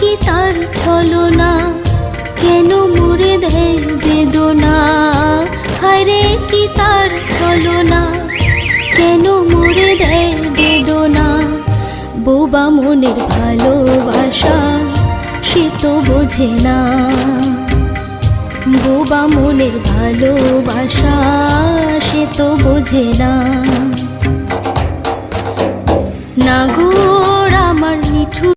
কি তার ছলনা, কেন মুড়ে দেয় বেদনা। হায়রে কি তার ছলনা, কেন মুড়ে দেয় বেদনা। বোবা মনের ভালোবাসা সে তো বোঝে না, বোবা মনের ভালোবাসা সে তো বোঝে না। নাগর আমার নিঠুর